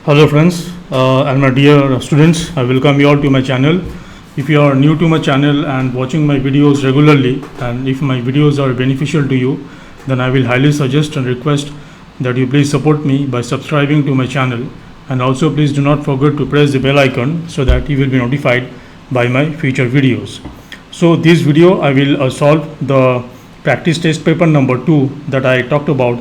Hello friends and my dear students, I welcome you all to my channel. If you are new to my channel and watching my videos regularly, and if my videos are beneficial to you, then I will highly suggest and request that you please support me by subscribing to my channel, and also please do not forget to press the bell icon so that you will be notified by my future videos. So this video I will solve the practice test paper number 2 that I talked about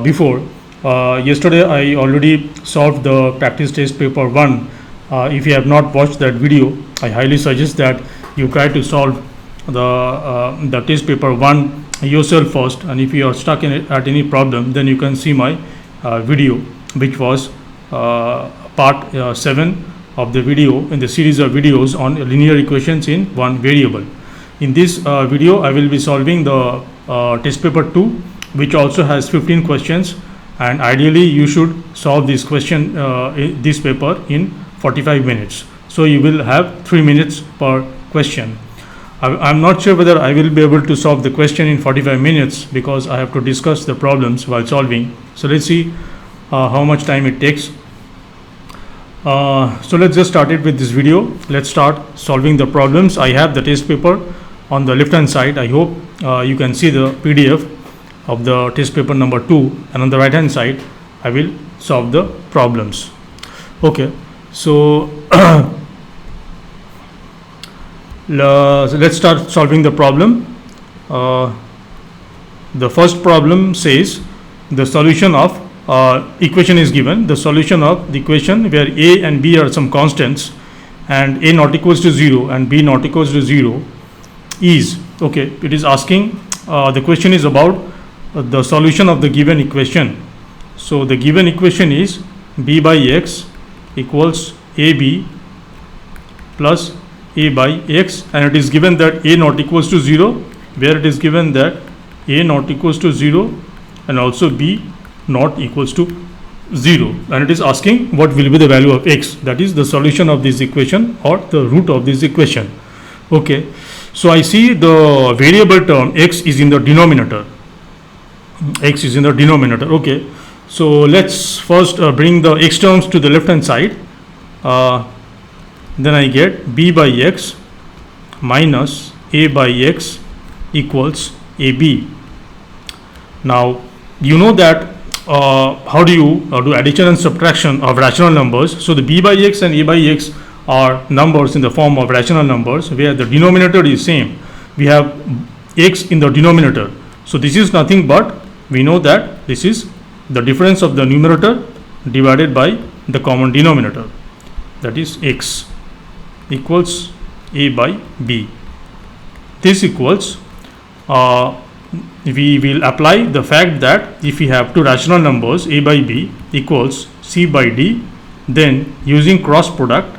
before. Yesterday I already solved the practice test paper 1. If you have not watched that video, I highly suggest that you try to solve the test paper 1 yourself first, and if you are stuck in it at any problem, then you can see my video, which was part 7 of the video in the series of videos on linear equations in one variable. In this video I will be solving the test paper 2, which also has 15 questions, and ideally you should solve this question this paper in 45 minutes. So you will have 3 minutes per question. I'm not sure whether I will be able to solve the question in 45 minutes because I have to discuss the problems while solving. So let's see how much time it takes. So let's just start it with this video. Let's start solving the problems. I have the test paper on the left hand side. I hope you can see the PDF of the test paper number 2, and on the right hand side I will solve the problems. Okay, so let's start solving the problem. The first problem says the solution of equation is given. The solution of the equation where a and b are some constants, and a not equals to 0 and b not equals to 0 is, okay, it is asking, the question is about the solution of the given equation. So the given equation is b by x equals ab plus a by x, and it is given that a not equals to 0, where it is given that a not equals to 0 and also b not equals to 0, and it is asking what will be the value of x, that is the solution of this equation or the root of this equation. Okay, so I see the variable term x is in the denominator. X is in the denominator. Okay, so let's first bring the x terms to the left hand side. Then I get b by x minus a by x equals ab. Now you know that how do you do addition and subtraction of rational numbers. So the b by x and a by x are numbers in the form of rational numbers where the denominator is same. We have x in the denominator, so this is nothing but, we know that this is the difference of the numerator divided by the common denominator, that is x, equals a by b. This equals, we will apply the fact that if we have two rational numbers a by b equals c by d, then using cross product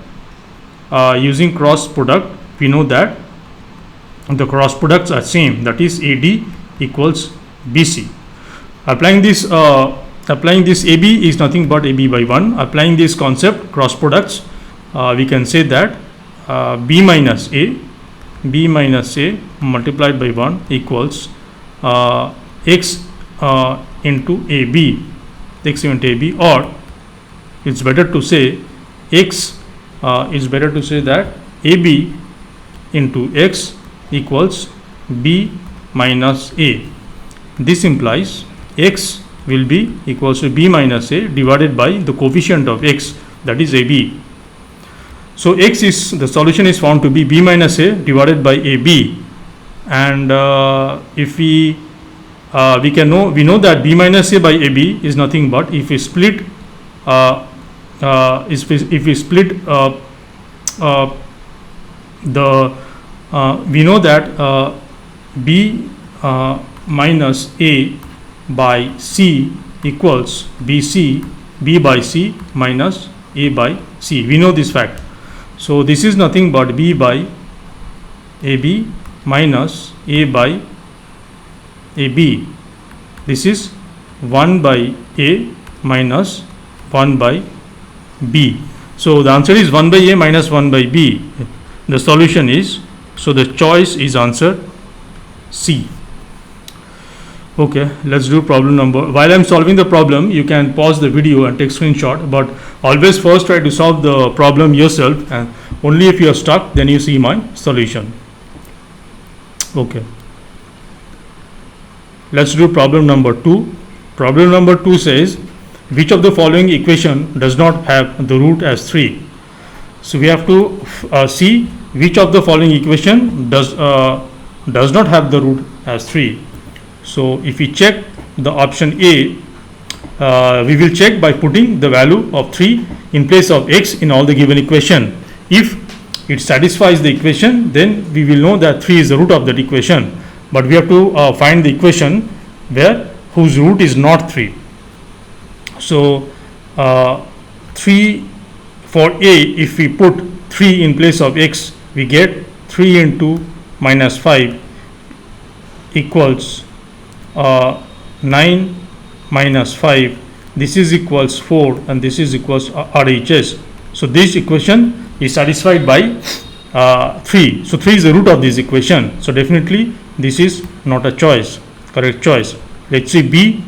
we know that the cross products are same, that is ad equals bc. Applying this ab is nothing but ab by 1. Applying this concept cross products, we can say that b minus a multiplied by 1 equals x into ab, or it's better to say that ab into x equals b minus a. This implies x will be equals to b minus a divided by the coefficient of x, that is ab. So x is, the solution is found to be b minus a divided by ab, and if we know that b minus a by ab is nothing but, if we split we know that b minus a by c equals b by c minus a by c. We know this fact. So this is nothing but b by ab minus a by ab. This is 1 by a minus 1 by b. So the answer is 1 by a minus 1 by b. The solution is, so the choice is answer C. Okay, let's do problem number. While I'm solving the problem, you can pause the video and take screenshot, but always first try to solve the problem yourself, and only if you are stuck then you see my solution. Okay, let's do problem number 2. Problem number 2 says, which of the following equation does not have the root as 3? So we have to see which of the following equation does not have the root as 3. So if we check the option A, we will check by putting the value of 3 in place of x in all the given equation. If it satisfies the equation, then we will know that 3 is the root of that equation. But we have to find the equation whose root is not 3. So 3 for A, if we put 3 in place of x, we get 3 into minus 5 equals 9 minus 5. This is equals 4 and this is equals RHS. So this equation is satisfied by 3. So 3 is the root of this equation. So definitely this is not a choice, correct choice. Let's see B.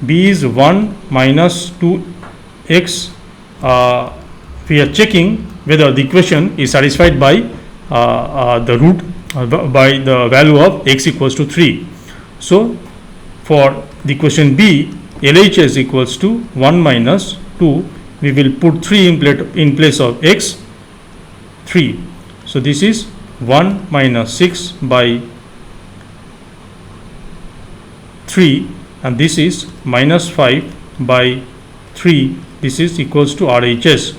B is 1 minus 2x. We are checking whether the equation is satisfied by the root by the value of x equals to 3. So for the equation B, LHS equals to 1 minus 2. We will put 3 in place of x, 3. So this is 1 minus 6 by 3, and this is minus 5 by 3. This is equals to RHS.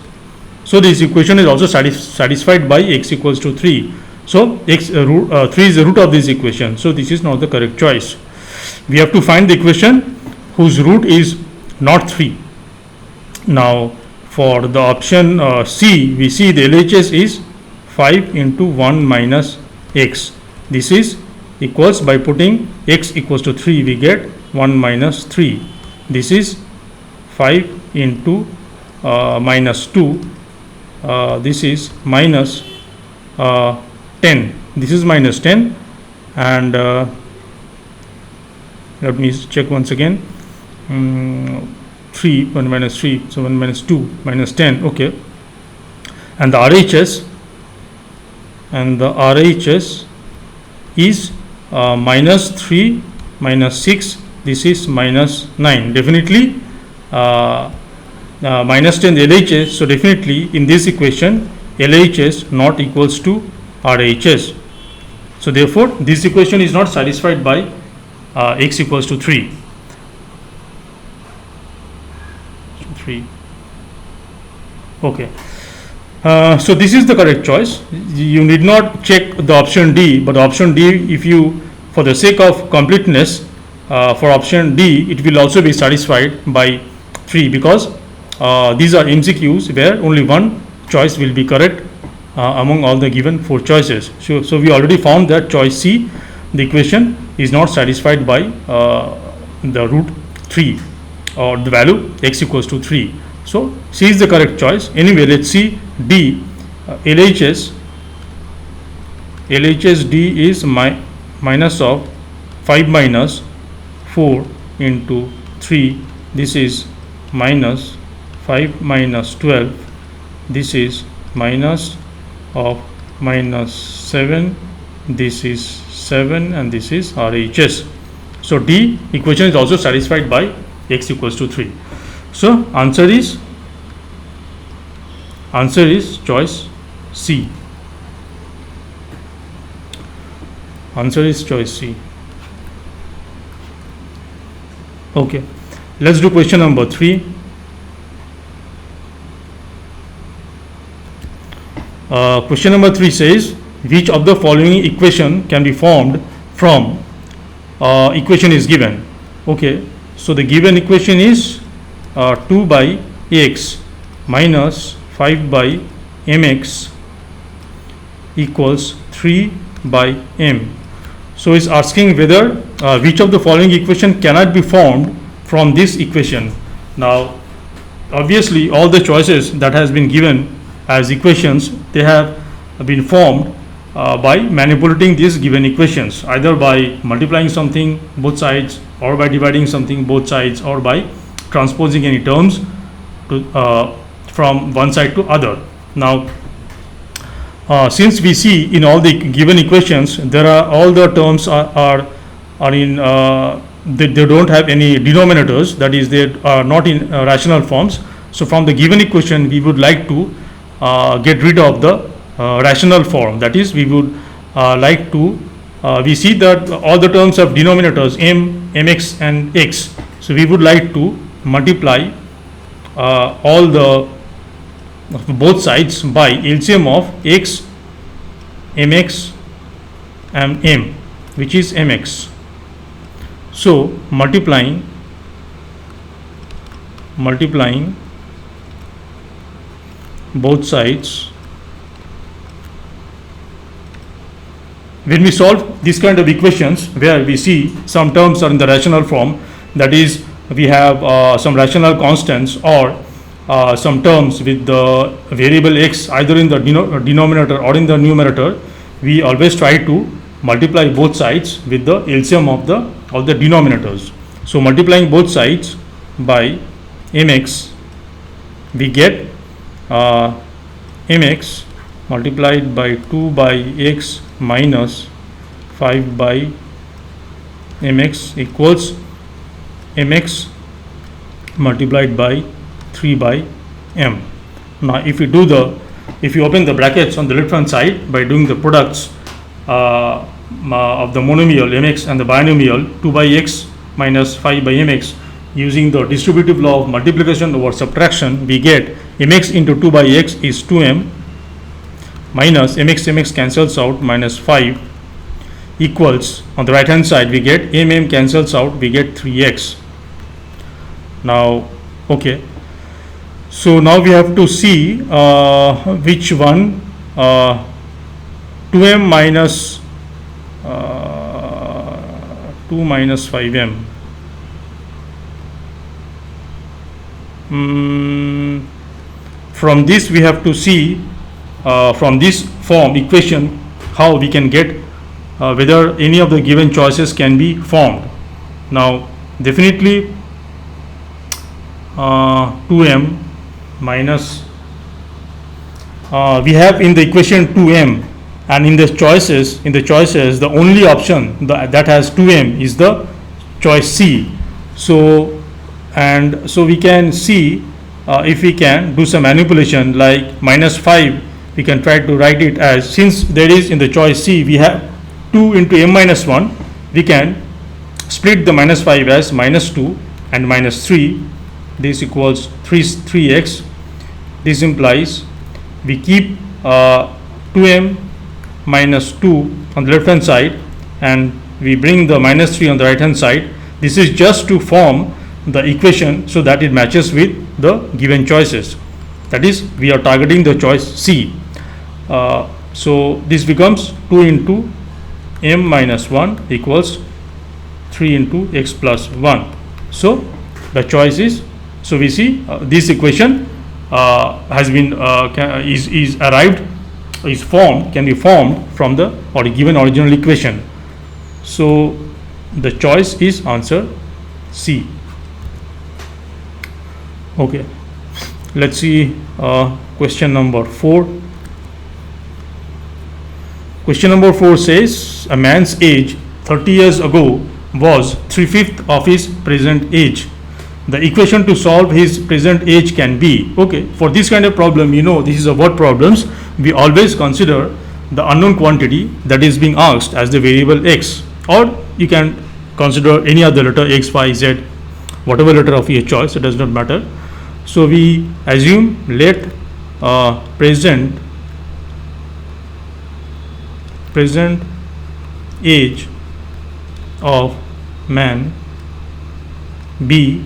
So this equation is also satisfied by x equals to 3. So 3 is the root of this equation. So this is not the correct choice. We have to find the equation whose root is not 3. Now for the option C, we see the LHS is 5 into 1 minus x. This is equals, by putting x equals to 3, we get 1 minus 3. This is 5 into minus 2. This is minus 10. This is minus 10, and let me check once again. 3, 1 minus 3, so 1 minus 2 minus 10. Okay, and the RHS is minus 3 minus 6. This is minus 9. Definitely minus 10 LHS. So definitely in this equation LHS not equals to RHS. So therefore this equation is not satisfied by x equals to 3. Okay. So this is the correct choice. You need not check the option D, but option D, if you, for the sake of completeness, for option D, it will also be satisfied by 3, because these are MCQs where only one choice will be correct among all the given 4 choices. So we already found that choice C, the equation is not satisfied by the root 3 or the value x equals to 3. So C is the correct choice. Anyway, let's see D. LHS D is minus of 5 minus 4 into 3. This is minus 5 minus 12. This is minus of minus 7. This is 7, and this is RHS. So D equation is also satisfied by x equals to 3. So answer is choice C. Answer is choice C. Okay, let's do question number 3. Question number 3 says, which of the following equation can be formed from equation is given. Okay, so the given equation is 2 by ax minus 5 by mx equals 3 by m. So it's asking whether which of the following equation cannot be formed from this equation. Now obviously all the choices that has been given as equations, they have been formed by manipulating these given equations, either by multiplying something both sides, or by dividing something both sides, or by transposing any terms to from one side to other. Now, since we see in all the given equations, there are all the terms are in they don't have any denominators, that is, they are not in rational forms. So from the given equation, we would like to get rid of the rational form, that is, we would like to we see that all the terms have denominators m, mx and x. So we would like to multiply all the both sides by LCM of x, mx and m, which is mx. So multiplying both sides, when we solve this kind of equations where we see some terms are in the rational form, that is, we have some rational constants or some terms with the variable x either in the denominator or in the numerator, we always try to multiply both sides with the LCM of the denominators. So multiplying both sides by mx, we get mx multiplied by 2 by x minus 5 by mx equals mx multiplied by 3 by m. Now if you open the brackets on the left hand side by doing the products of the monomial mx and the binomial 2 by x minus 5 by mx, using the distributive law of multiplication over subtraction, we get mx into 2 by x is 2m minus mx cancels out minus 5 equals, on the right hand side we get mm cancels out, we get 3x. Now okay, so now we have to see which one 2m minus 2 minus 5m. From this we have to see from this form equation how we can get whether any of the given choices can be formed. Now definitely 2m minus we have in the equation 2m, and in the choices the only option that has 2m is the choice C. So we can see if we can do some manipulation like minus 5, we can try to write it as, since there is in the choice C we have 2 into m minus 1, we can split the minus 5 as minus 2 and minus 3. This equals 3x. This implies we keep 2m minus 2 on the left hand side and we bring the minus 3 on the right hand side. This is just to form the equation so that it matches with the given choices, that is, we are targeting the choice C. So this becomes 2 into m minus 1 equals 3 into x plus 1. So the choice is, so we see this equation has been can be formed from the given original equation. So the choice is answer C. Okay, let's see question number 4. Question number 4 says a man's age 30 years ago was 3/5 of his present age. The equation to solve his present age can be, okay, for this kind of problem, this is a word problems, we always consider the unknown quantity that is being asked as the variable x, or you can consider any other letter x, y, z, whatever letter of your choice, it does not matter. So we assume let present age of man be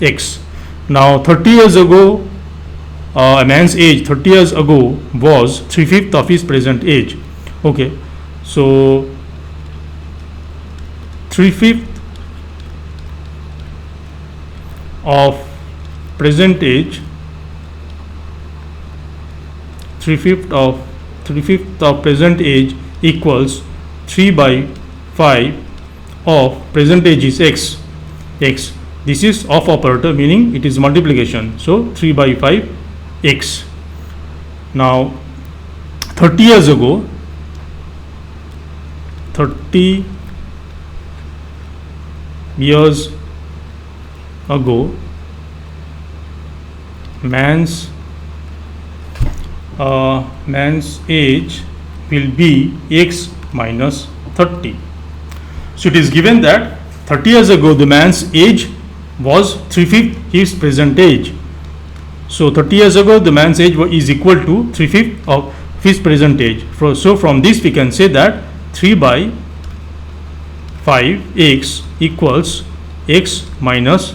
x. Now 30 years ago, a man's age 30 years ago was 3/5 of his present age. Okay, so 3/5 of present age, 3/5 of 3/5 of present age equals 3 by 5 of present age is x. This is of operator, meaning it is multiplication. So 3 by 5 x. Now 30 years ago, 30 years ago, man's age will be x minus 30. So it is given that 30 years ago the man's age was 3/5 his present age. So 30 years ago the man's age is equal to 3/5 of his present age. So from this we can say that 3 by 5x equals x minus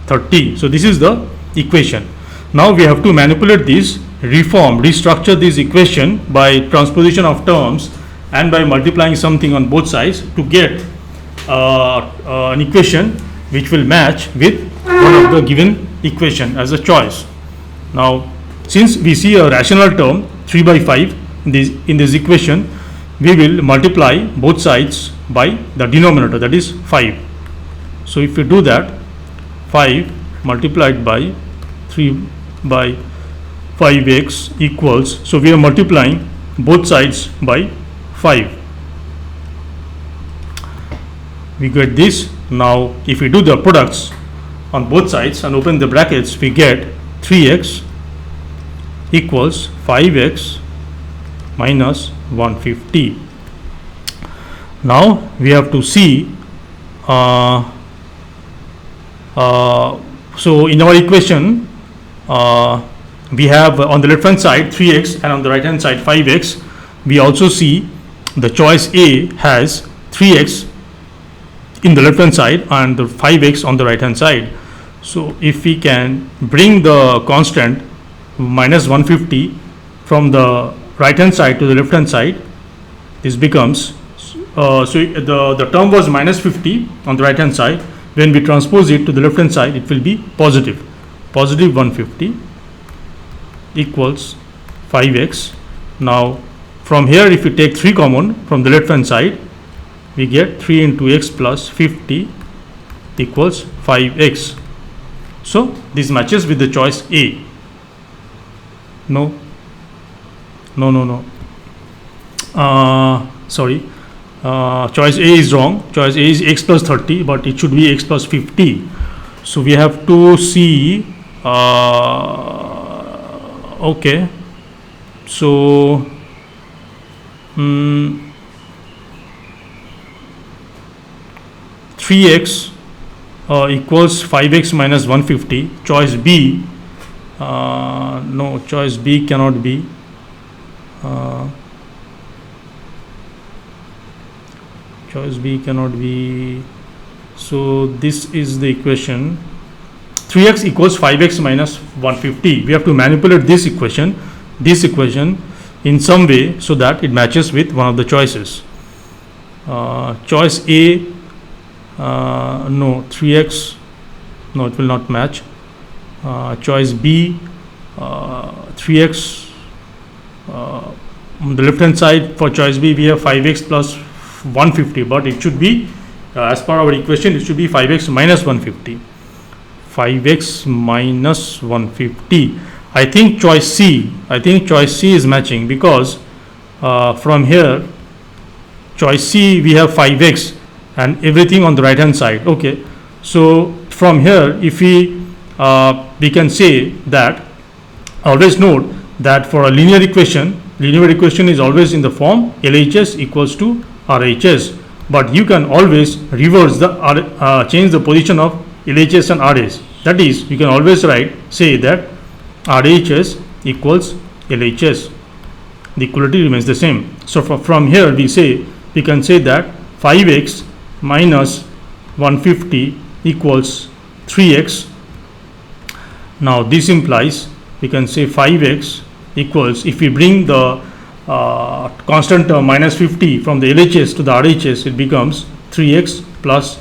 30. So this is the equation. Now we have to manipulate this, restructure this equation by transposition of terms and by multiplying something on both sides to get an equation which will match with one of the given equation as a choice. Now since we see a rational term 3 by 5 in this equation, we will multiply both sides by the denominator, that is 5. So if we do that, 5 multiplied by 3 by 5x equals, so we are multiplying both sides by 5. We get this. Now if we do the products on both sides and open the brackets, we get 3x equals 5x minus 150. Now we have to see, so in our equation we have on the left hand side 3x and on the right hand side 5x. We also see the choice A has 3x in the left hand side and the 5x on the right hand side. So if we can bring the constant minus 150 from the right hand side to the left hand side, this becomes so the term was minus 50 on the right hand side. When we transpose it to the left hand side, it will be positive 150 equals 5x. Now from here, if we take 3 common from the left hand side, we get 3 into x plus 50 equals 5x. So this matches with the choice A. No. Sorry, choice A is wrong. Choice A is x plus 30, but it should be x plus 50. So we have to see, okay, so 3x equals 5x minus 150. Choice B, no, choice B cannot be. Choice B cannot be. So this is the equation. 3x equals 5x minus 150. We have to manipulate this equation in some way so that it matches with one of the choices. Choice A, no, 3x, no, it will not match. Choice B, 3x, on the left hand side for choice B we have 5x plus 150, but it should be as per our equation it should be 5x minus 150. 5x minus 150. I think choice C is matching, because from here choice C we have 5x and everything on the right hand side. Okay, so from here if we can say that, always note that for a linear equation is always in the form LHS equals to RHS, but you can always reverse the change the position of LHS and RHS. That is, you can always say that RHS equals LHS. The equality remains the same. So from here we can say that 5x minus 150 equals 3x. Now this implies we can say 5x equals, if we bring the constant term minus 50 from the LHS to the RHS, it becomes 3x plus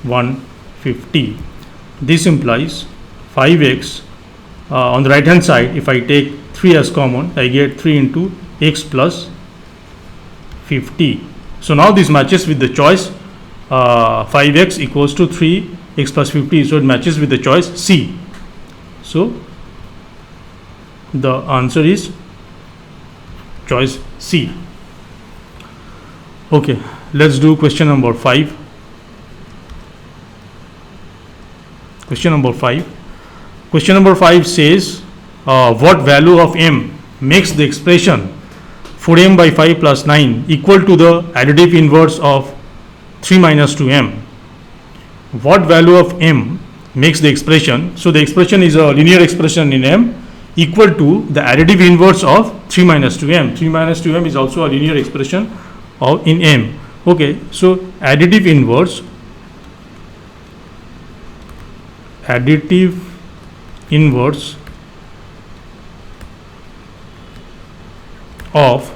150. This implies 5x on the right hand side, if I take 3 as common, I get 3 into x plus 50. So now this matches with the choice 5x equals to 3x plus 50. So it matches with the choice C. So the answer is choice C. Okay, let's do question number 5. Question number 5. Question number 5 says what value of m makes the expression 4m by 5 plus 9 equal to the additive inverse of 3 minus 2m. What value of m makes the expression, so the expression is a linear expression in m, equal to the additive inverse of 3 minus 2m. 3 minus 2m is also a linear expression of in m. Okay, so additive inverse of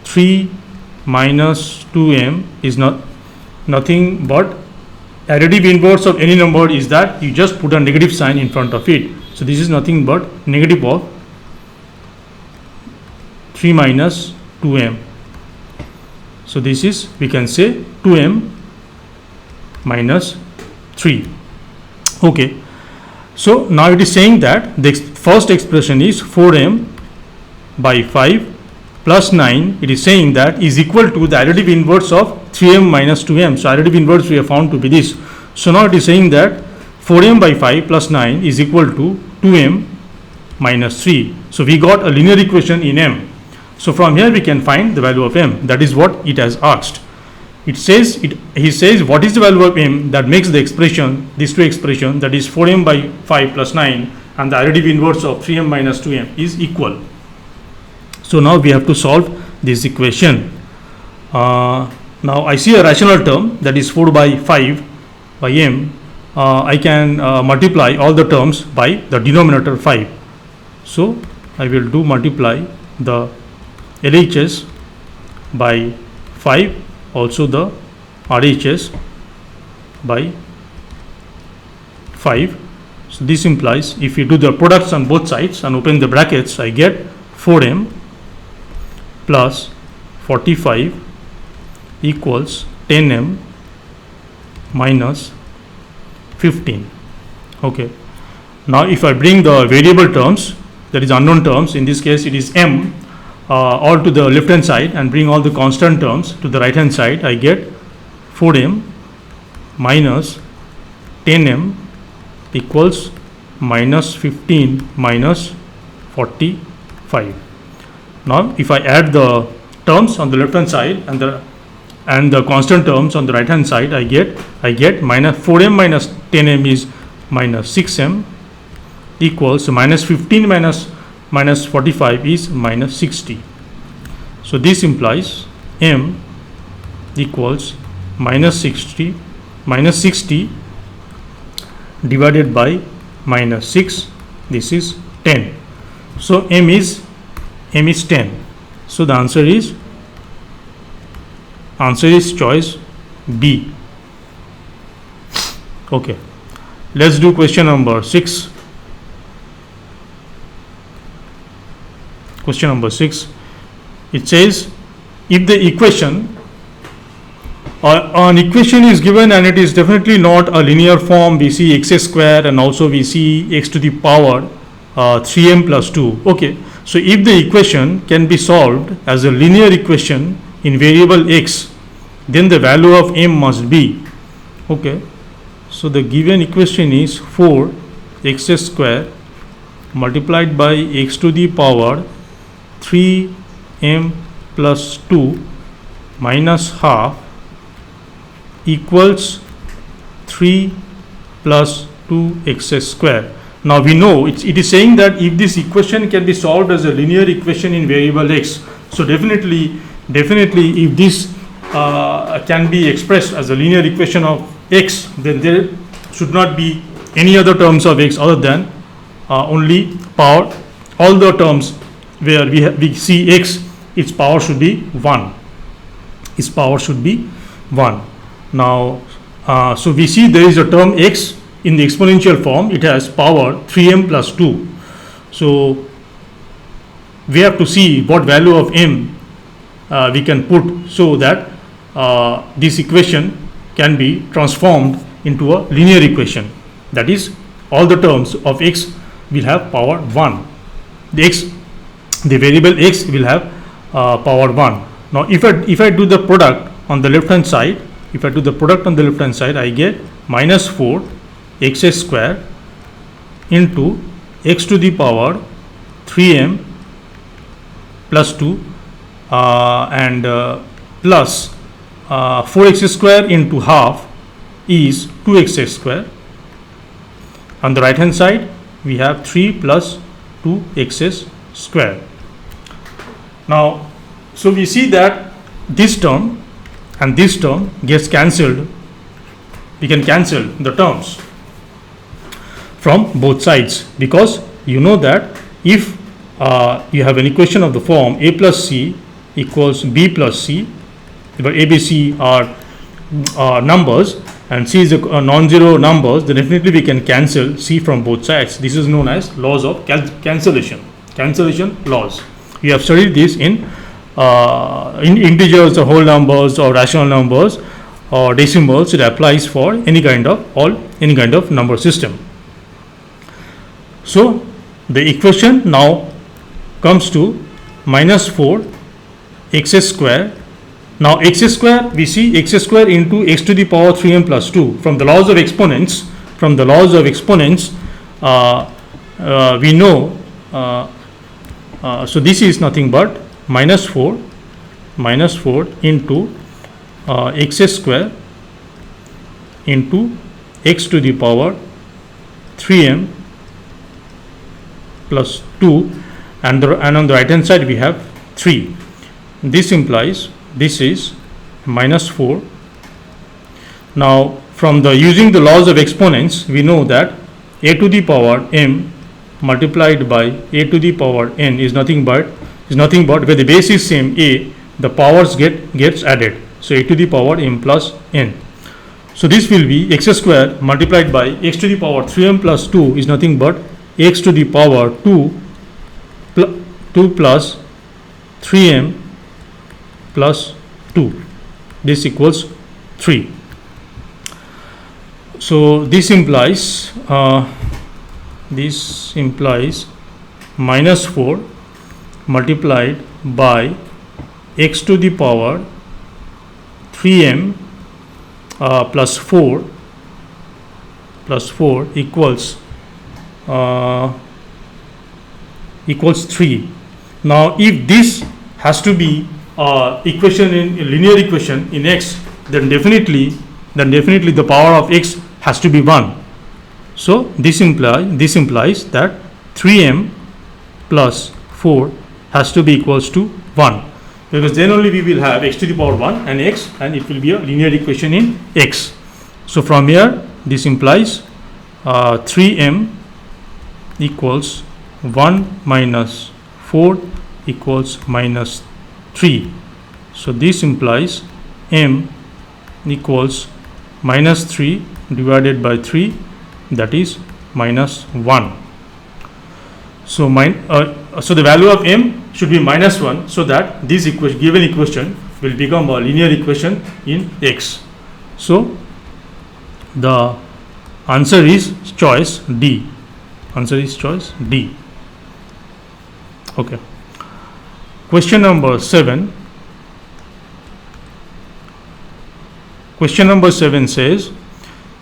3 minus 2m is nothing but additive inverse of any number is that you just put a negative sign in front of it. So this is nothing but negative of 3 minus 2m. So this is, we can say, 2m minus 3. Okay, so now it is saying that the first expression is 4m by 5 plus 9. It is saying that is equal to the additive inverse of 3m minus 2m. So additive inverse we have found to be this. So now it is saying that 4m by 5 plus 9 is equal to 2m minus 3. So we got a linear equation in m. So from here we can find the value of m. That is what it has asked. It says, he says, what is the value of m that makes the expression, these two expression, that is 4m by 5 plus 9 and the additive inverse of 3m minus 2m is equal. So now we have to solve this equation. Now I see a rational term, that is 4 by 5 by m. I can multiply all the terms by the denominator 5. So I will do multiply the LHS by 5, also the RHS by 5. So this implies if you do the products on both sides and open the brackets, I get 4m plus 45 equals 10m minus 15. Okay, now if I bring the variable terms, that is unknown terms, in this case it is m, all to the left hand side and bring all the constant terms to the right hand side, I get 4m minus 10m equals minus 15 minus 45. Now if I add the terms on the left hand side and the constant terms on the right hand side, I get minus 4m minus 10m is minus 6m equals minus 15 minus 45 is minus 60. So this implies m equals minus 60 divided by minus 6, this is 10. So m is 10. So the answer is choice B. Okay, let's do question number 6. Question number 6, it says if the equation an equation is given and it is definitely not a linear form, we see x square and also we see x to the power 3m plus 2. Okay, so if the equation can be solved as a linear equation in variable x, then the value of m must be, okay, so the given equation is 4x square multiplied by x to the power 3m plus 2 minus half equals 3 plus 2x square. Now we know it is saying that if this equation can be solved as a linear equation in variable x, so definitely if this can be expressed as a linear equation of x, then there should not be any other terms of x other than only power. All the terms where we see x, its power should be 1. Its power should be 1. Now, so we see there is a term x in the exponential form. It has power 3m plus 2. So we have to see what value of m we can put so that this equation can be transformed into a linear equation. That is, all the terms of x will have power 1. The variable x will have power 1. Now if I do the product on the left hand side, I get minus 4 x square into x to the power 3m plus 2 and plus 4x square into half is 2x square. On the right hand side we have 3 plus 2x square. Now, so we see that this term and this term gets cancelled. We can cancel the terms from both sides, because you know that if you have an equation of the form a plus c equals b plus c, where a, b, c are numbers and c is a non-zero numbers, then definitely we can cancel c from both sides. This is known as laws of cancellation laws. We have studied this in integers or whole numbers or rational numbers or decimals. It applies for any kind of number system. So the equation now comes to minus 4 x square. Now x square, we see x square into x to the power 3m plus 2. From the laws of exponents, we know, so this is nothing but minus 4 into x square into x to the power 3m plus 2, and on the right hand side we have 3. This implies this is minus 4. Now from using the laws of exponents, we know that a to the power m multiplied by a to the power n is nothing but where the base is same a, the powers gets added. So a to the power m plus n. So this will be x square multiplied by x to the power 3m plus 2 is nothing but x to the power 2 plus 3m plus 2. This equals 3. So this implies minus 4 multiplied by x to the power 3m plus 4 equals 3. Now if this has to be equation in linear equation in x, then definitely the power of x has to be 1. So this implies that 3m plus 4 has to be equals to 1, because then only we will have x to the power 1 and x, and it will be a linear equation in x. So from here this implies 3m equals 1 minus 4 equals minus 3. So this implies m equals minus 3 divided by 3, that is minus 1. So so the value of m should be minus 1, so that this given equation will become a linear equation in x. So the answer is choice D. Okay. Question number 7. Question number 7 says,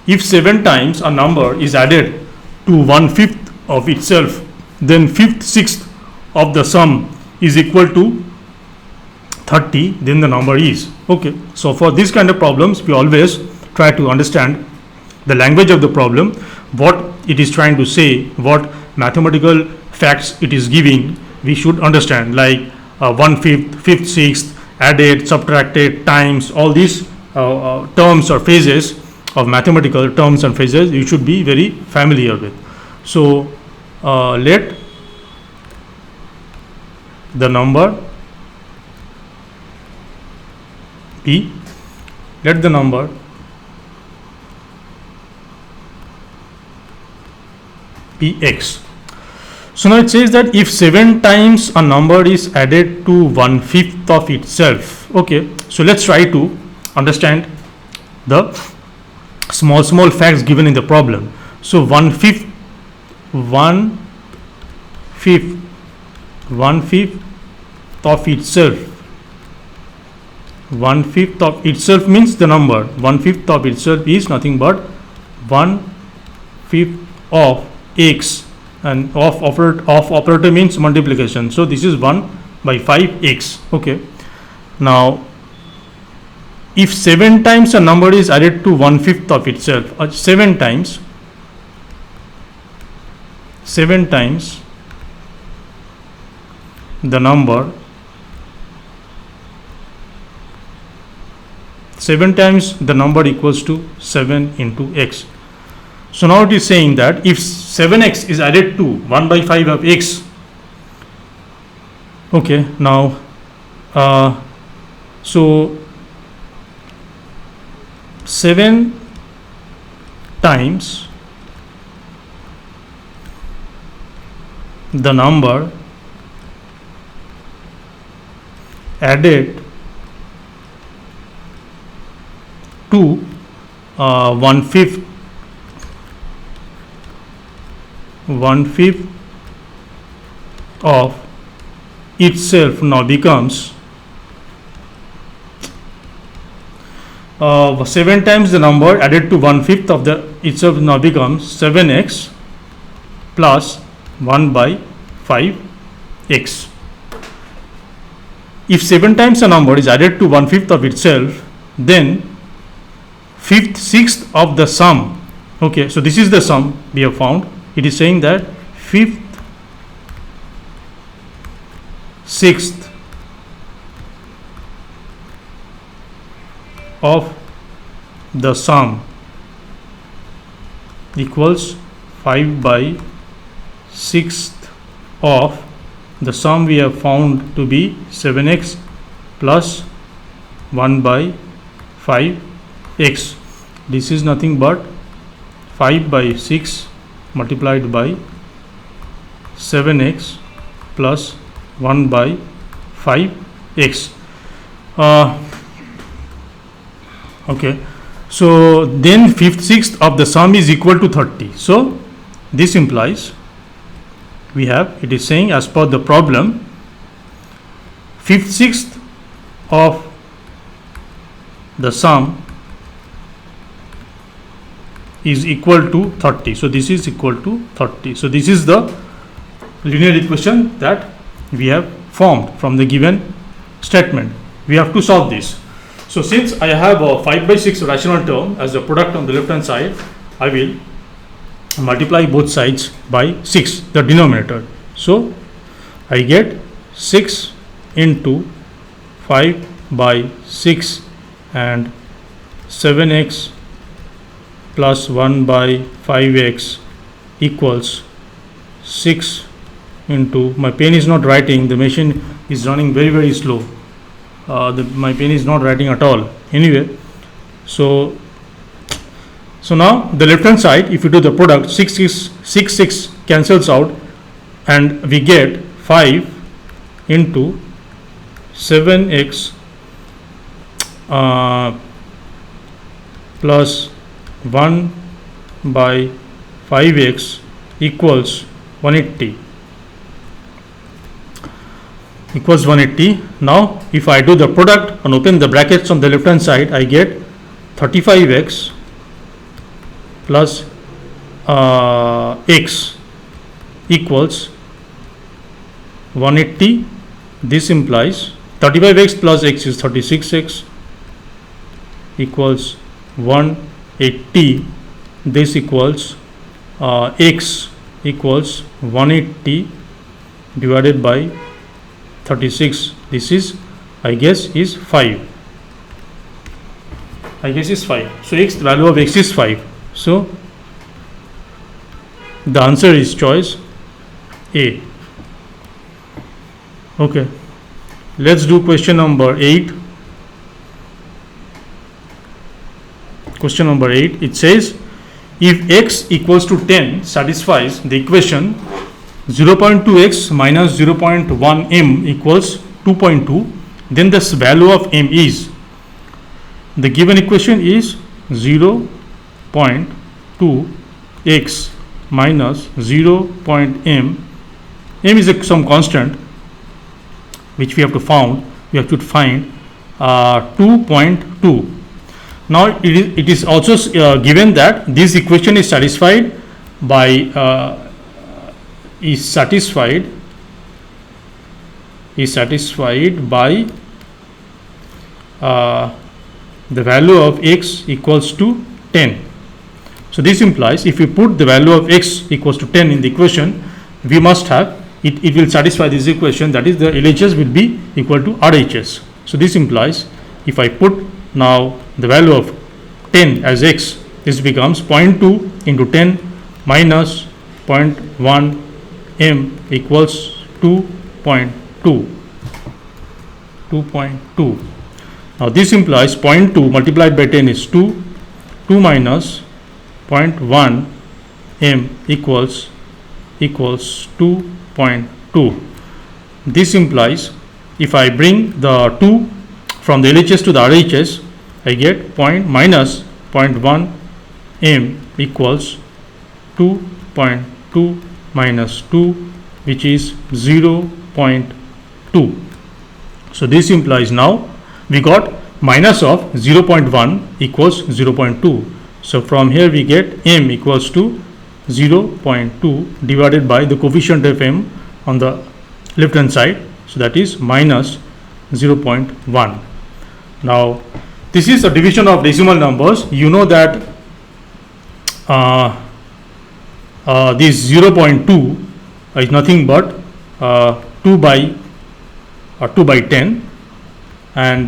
if 7 times a number is added to 1/5 of itself, then 5/6 of the sum is equal to 30, then the number is. Okay. So for this kind of problems, we always try to understand the language of the problem, what it is trying to say, what mathematical facts it is giving. We should understand, like 1/5, 5/6, added, subtracted, times, all these terms or phases of mathematical terms and phrases you should be very familiar with. So let the number be x. So now it says that if 7 times a number is added to 1/5 of itself. Okay, so let's try to understand the small facts given in the problem. So 1/5 of itself, 1/5 of itself means the number 1/5 of itself is nothing but 1/5 of x, and of operator means multiplication, so this is 1/5x. Okay, now if 7 times a number is added to 1/5 of itself, 7 times the number, 7 times the number equals to 7 into x. So now it is saying that if 7x is added to 1/5 of x, okay, now so 7 times the number added to 1/5 of itself now becomes 7 times the number added to 1/5 of the itself now becomes 7x plus 1/5x. If 7 times a number is added to 1/5 of itself, then 5th, 6th of the sum. Okay, so this is the sum we have found. It is saying that 5th, 6th of the sum equals 5/6th of the sum we have found to be 7x plus 1/5x. This is nothing but 5/6 multiplied by 7x plus 1/5x. Okay, so then 5th, 6th of the sum is equal to 30. So this implies we have, it is saying as per the problem, 5th, 6th of the sum is equal to 30. So this is equal to 30. So this is the linear equation that we have formed from the given statement. We have to solve this. So since I have a 5/6 rational term as the product on the left hand side, I will multiply both sides by 6, the denominator. So I get 6 into 5/6 and 7x plus 1/5x equals 6 into, my pen is not writing, the machine is running very slow, my pen is not writing at all. Anyway, so now the left hand side, if you do the product, 6 cancels out and we get 5 into 7x plus 1/5x equals 180. Now if I do the product and open the brackets on the left hand side, I get 35x plus x equals 180. This implies 35x plus x is 36x equals 180. This equals x equals 180 divided by 36. This is, I guess, is 5. So x, the value of x is 5. So the answer is choice A. Okay, let's do question number 8. Question number 8, it says if x equals to 10 satisfies the equation 0.2x minus 0.1 m equals 2.2. Then the value of m is, the given equation is 0.2x minus 0.m. M is some constant which we have to find. We have to find 2.2. Now it is also given that this equation is satisfied by by the value of x equals to 10. So this implies if we put the value of x equals to 10 in the equation, we must have it will satisfy this equation, that is the LHS will be equal to RHS. So this implies if I put now the value of 10 as x, this becomes 0.2 into 10 minus 0.1 m equals 2.2. Now this implies 0.2 multiplied by 10 is 2 minus 0.1 m equals 2.2. This implies if I bring the 2 from the LHS to the RHS, I get minus 0.1 m equals 2.2 minus 2, which is 0.2. So this implies now we got minus of 0.1 equals 0.2. So from here we get m equals to 0.2 divided by the coefficient of m on the left hand side. So that is minus 0.1. Now this is a division of decimal numbers. You know that this 0.2 is nothing but 2 by 10 and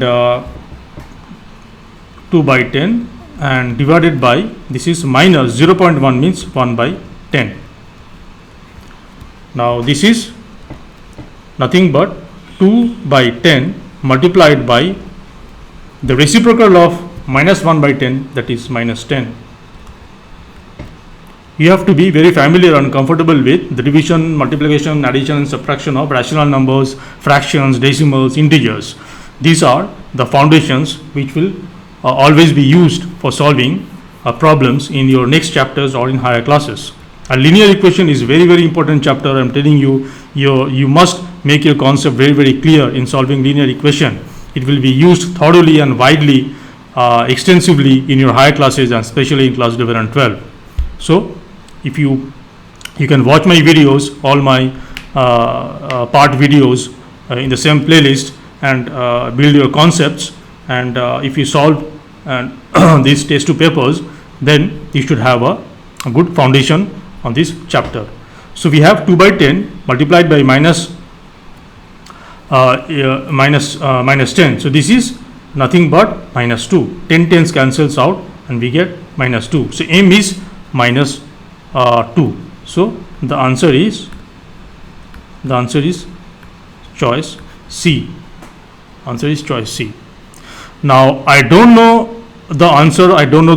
2 by 10 and divided by, this is minus 0.1 means 1 by 10. Now this is nothing but 2 by 10 multiplied by the reciprocal of minus 1 by 10, that is minus 10. You have to be very familiar and comfortable with the division, multiplication, addition and subtraction of rational numbers, fractions, decimals, integers. These are the foundations which will always be used for solving problems in your next chapters or in higher classes. A linear equation is very important chapter. I am telling you, you must make your concept very clear in solving linear equation. It will be used thoroughly and widely, extensively in your higher classes and especially in class 11 and 12. So if you can watch my videos, all my part videos in the same playlist and build your concepts, and if you solve these test 2 papers, then you should have a good foundation on this chapter. So we have 2 by 10 multiplied by minus 10. So this is nothing but minus 2. 10 tens cancels out and we get minus 2. So m is minus 2. So the answer is choice C. Answer is choice C. Now I don't know the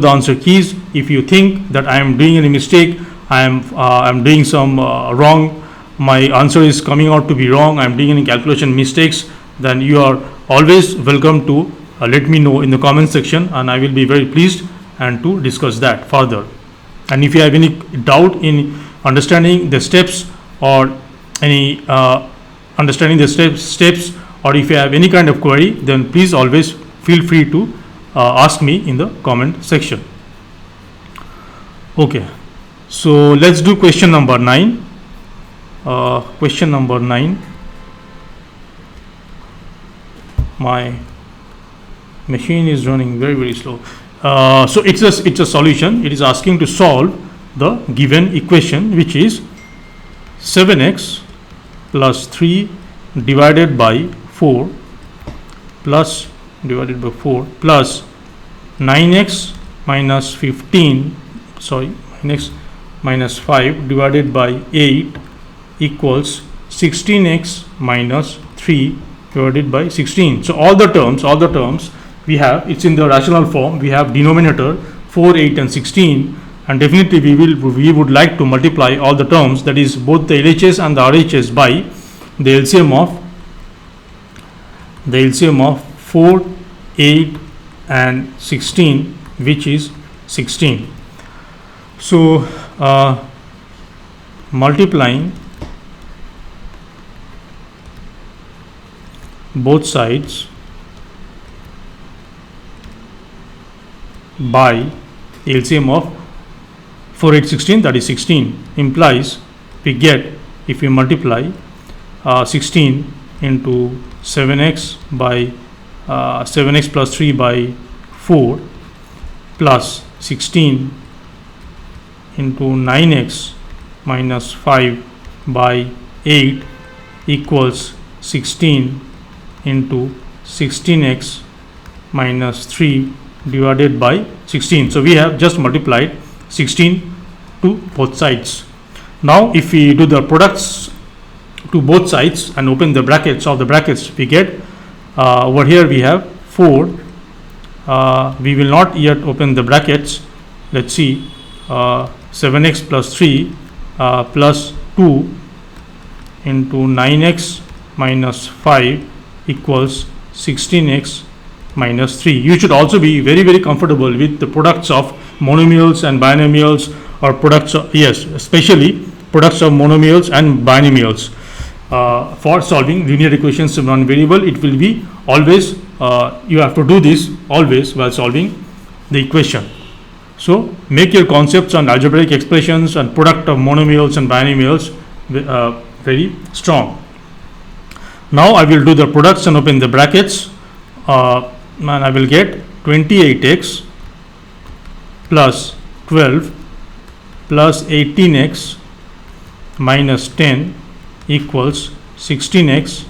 answer keys. If you think that I am doing any mistake, I am doing some wrong, my answer is coming out to be wrong, I am doing any calculation mistakes, then you are always welcome to let me know in the comment section, and I will be very pleased and to discuss that further. And if you have any doubt in understanding the steps or any understanding the steps, or if you have any kind of query, then please always feel free to ask me in the comment section. Okay, so let's do question number 9. Question number 9. My machine is running very slow. So it's a solution. It is asking to solve the given equation, which is 7x plus 3 divided by 4 plus 9x minus 9x minus 5 divided by 8 equals 16x minus 3 divided by 16. So all the terms we have, it's in the rational form. We have denominator 4, 8 and 16, and definitely we would like to multiply all the terms, that is both the LHS and the RHS, by the LCM of 4, 8 and 16, which is 16. So multiplying both sides by LCM of 4, 8, 16, that is 16, implies we get, if we multiply 16 into 7x by 7x plus 3 by 4 plus 16 into 9x minus 5 by 8 equals 16 into 16x minus 3 divided by 16. So we have just multiplied 16 to both sides. Now if we do the products to both sides and open the brackets of the brackets, we get over here we have 4. We will not yet open the brackets. Let's see, 7x plus 3 plus 2 into 9x minus 5 equals 16x minus 3. You should also be very comfortable with the products of monomials and binomials, or products of, yes, especially products of monomials and binomials. For solving linear equations of non-variable, it will be always you have to do this always while solving the equation. So make your concepts on algebraic expressions and product of monomials and binomials very strong. Now I will do the products and open the brackets, and I will get 28x plus 12 plus 18x minus 10 equals 16x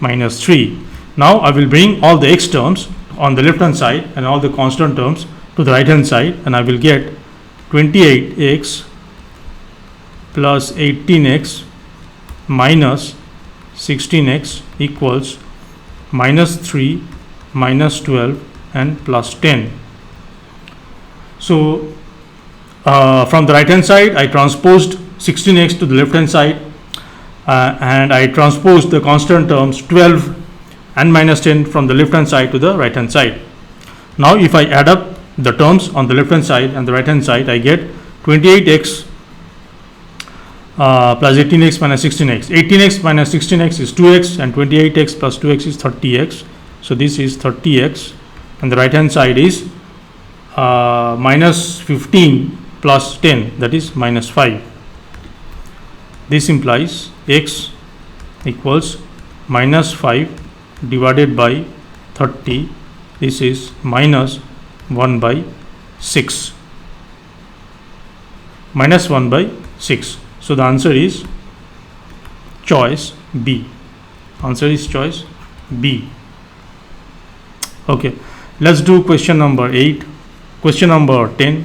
minus 3. Now I will bring all the x terms on the left hand side and all the constant terms to the right hand side, and I will get 28x plus 18x minus 16x equals minus 3 minus 12 and plus 10. So from the right hand side I transposed 16x to the left hand side, and I transposed the constant terms 12 and minus 10 from the left hand side to the right hand side. Now if I add up the terms on the left hand side and the right hand side, I get 28x plus 18x minus 16x. 18x minus 16x is 2x, and 28x plus 2x is 30x. So this is 30x, and the right hand side is minus 15 plus 10, that is minus 5. This implies x equals minus 5 divided by 30. This is minus 1 by 6. Minus 1 by 6. So the answer is choice B. Answer is choice B. Okay, let's do question number 8. Question number 10.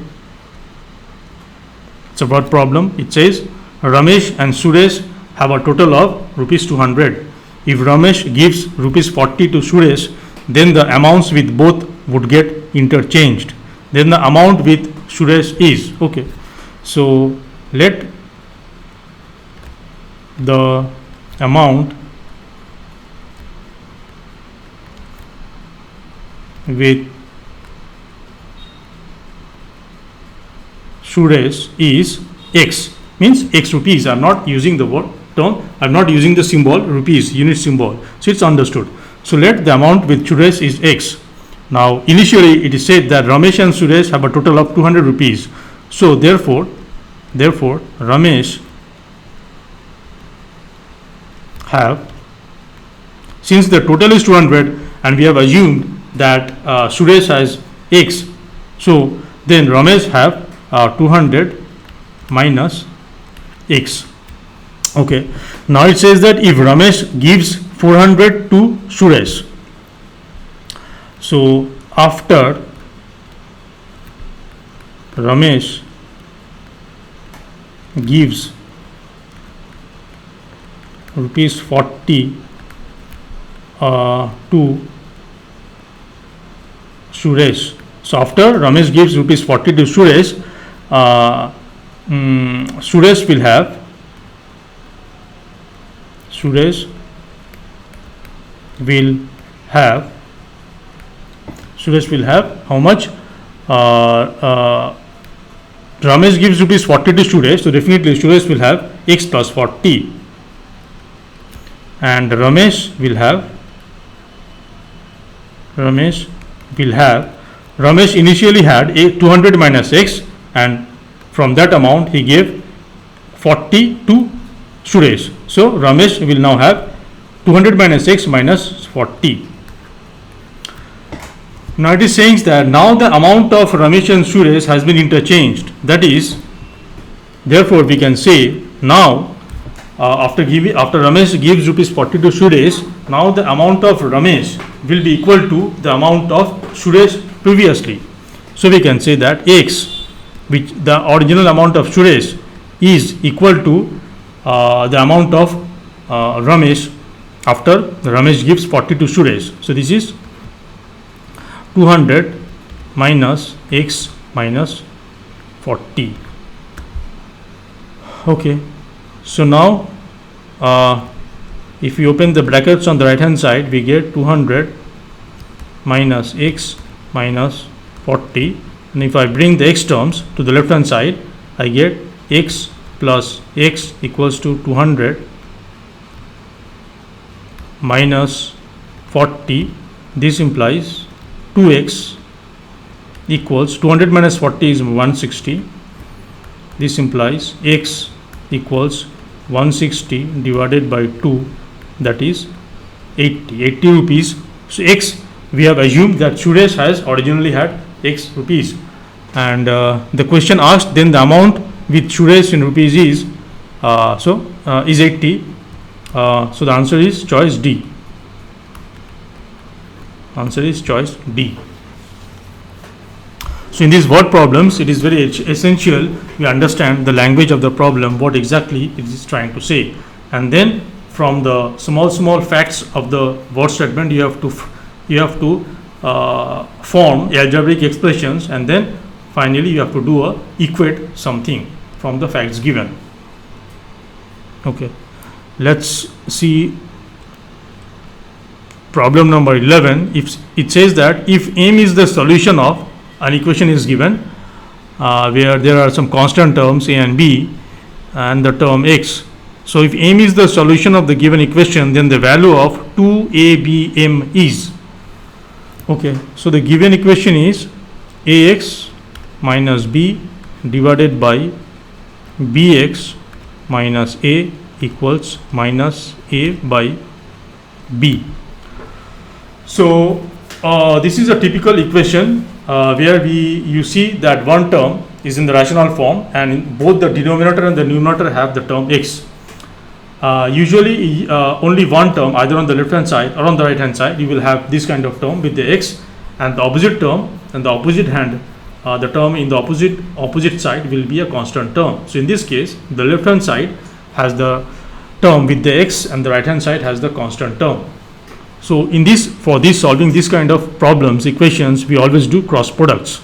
It's a word problem. It says Ramesh and Suresh have a total of rupees 200. If Ramesh gives rupees 40 to Suresh, then the amounts with both would get interchanged. Then the amount with Suresh is, okay, so let the amount with Suresh is x, means x rupees. I am not using the word term, I am not using the symbol rupees, unit symbol, so it's understood. So let the amount with Suresh is x. Now initially it is said that Ramesh and Suresh have a total of 200 rupees. So therefore Ramesh have, since the total is 200 and we have assumed that Suresh has x, so then Ramesh have 200 minus x. Okay, now it says that if Ramesh gives 400 to Suresh, so after Ramesh gives rupees 40 to Suresh, so after Ramesh gives rupees 40 to Suresh, Suresh will have how much? Ramesh gives rupees 40 to Suresh, so definitely Suresh will have x plus 40, and Ramesh initially had 200 minus x, and from that amount he gave 40 to Suresh. So Ramesh will now have 200 minus x minus 40. Now it is saying that now the amount of Ramesh and Suresh has been interchanged. That is, therefore we can say now after Ramesh gives rupees 40 to Suresh, now the amount of Ramesh will be equal to the amount of Suresh previously. So we can say that x, which the original amount of Suresh, is equal to the amount of Ramesh after Ramesh gives 40 to Suresh. So this is 200 minus x minus 40. Okay, so now if we open the brackets on the right hand side, we get 200 minus x minus 40, and if I bring the x terms to the left hand side, I get x plus x equals to 200 minus 40. This implies 2x equals 200 minus 40 is 160. This implies x equals 160 divided by 2, that is 80 rupees. So x, we have assumed that Suresh has originally had x rupees, and the question asked then the amount with Suresh in rupees is is 80. So the answer is choice D. Answer is choice D. So in these word problems, it is very essential we understand the language of the problem, what exactly it is trying to say, and then from the small facts of the word statement you have to form algebraic expressions, and then finally you have to do equate something from the facts given. Okay, let's see problem number 11. If it says that if m is the solution of an equation is given where there are some constant terms a and b and the term x. So if m is the solution of the given equation, then the value of 2abm is. Okay, so the given equation is ax minus b divided by bx minus a equals minus a by b. So this is a typical equation where you see that one term is in the rational form, and in both the denominator and the numerator have the term x. Usually only one term, either on the left hand side or on the right hand side, you will have this kind of term with the x, and the opposite term and the opposite hand, the term in the opposite side will be a constant term. So in this case, the left hand side has the term with the x and the right hand side has the constant term. So in this, for this solving this kind of problems, equations, we always do cross products.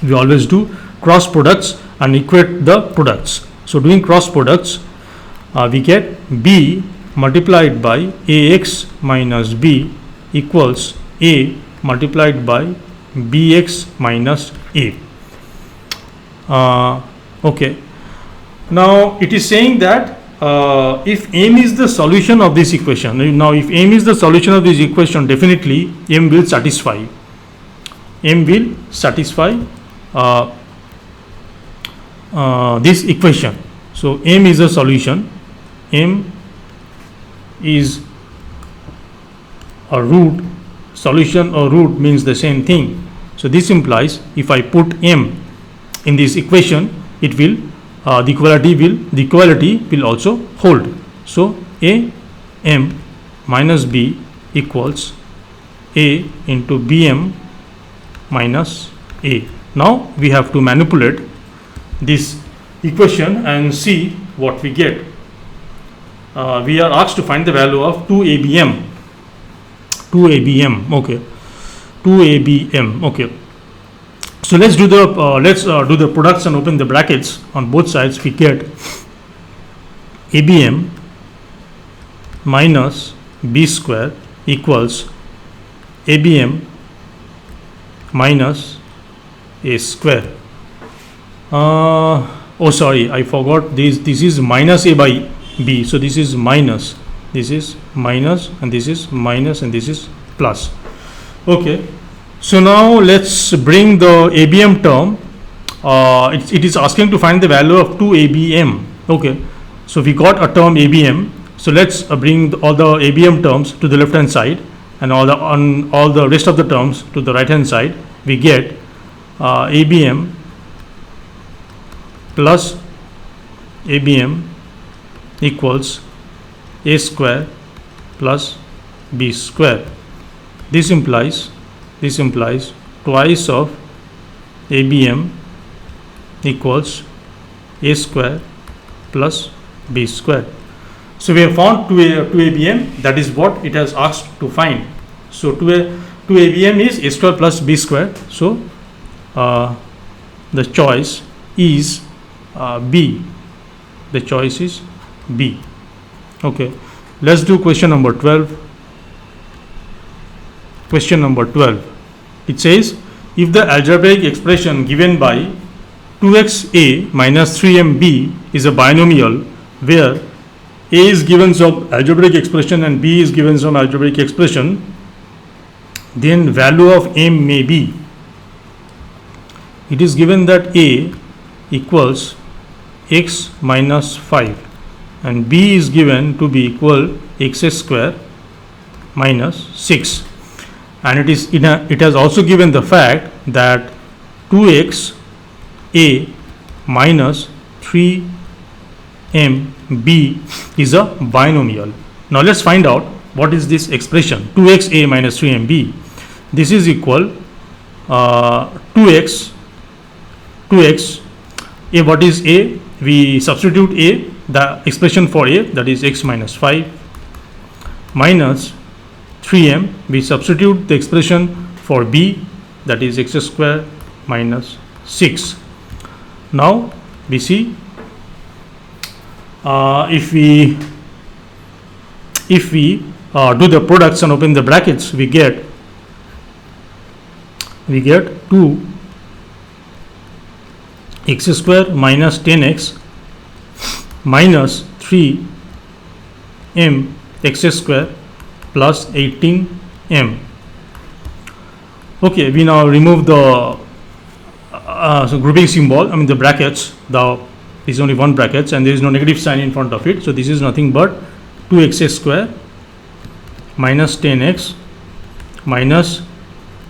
We always do cross products and equate the products. So doing cross products, we get b multiplied by ax minus b equals a multiplied by bx minus a. Okay. Now it is saying that if m is the solution of this equation, now if m is the solution of this equation, definitely m will satisfy. M will satisfy this equation. So m is a solution. M is a root. Solution or root means the same thing. So this implies if I put m in this equation, it will the equality will also hold. So a m minus b equals a into bm minus a. Now we have to manipulate this equation and see what we get. We are asked to find the value of 2abm. 2abm. Okay, 2abm. Okay, So let's do the products and open the brackets on both sides. We get ABM minus B square equals ABM minus A square. Oh sorry, I forgot this is minus A by B, so this is minus, this is minus, and this is minus, and this is plus. Okay, so now let's bring the ABM term. It is asking to find the value of 2 ABM. Okay, so we got a term ABM, so let's bring all the ABM terms to the left hand side, and all the rest of the terms to the right hand side. We get ABM plus ABM equals A square plus B square. This implies twice of ABM equals A square plus B square. So we have found 2 ABM, that is what it has asked to find. So 2 ABM is A square plus B square. So the choice is B. The choice is B. Okay, let's do question number 12. Question number 12. It says, if the algebraic expression given by 2xa minus 3mb is a binomial where A is given some algebraic expression and B is given some algebraic expression, then value of m may be. It is given that A equals x minus 5 and B is given to be equal x square minus 6, and it has also given the fact that 2x A minus 3m B is a binomial. Now let's find out what is this expression 2x A minus 3m B. This is equal 2x A. What is A? We substitute A, the expression for A, that is x minus 5, minus 3m, we substitute the expression for B, that is x square minus 6. Now we see if we do the products and open the brackets, we get 2 x square minus 10x minus 3m x square plus 18m. Okay, we now remove the grouping symbol, the brackets. There is only one brackets and there is no negative sign in front of it, so this is nothing but 2x square minus 10x minus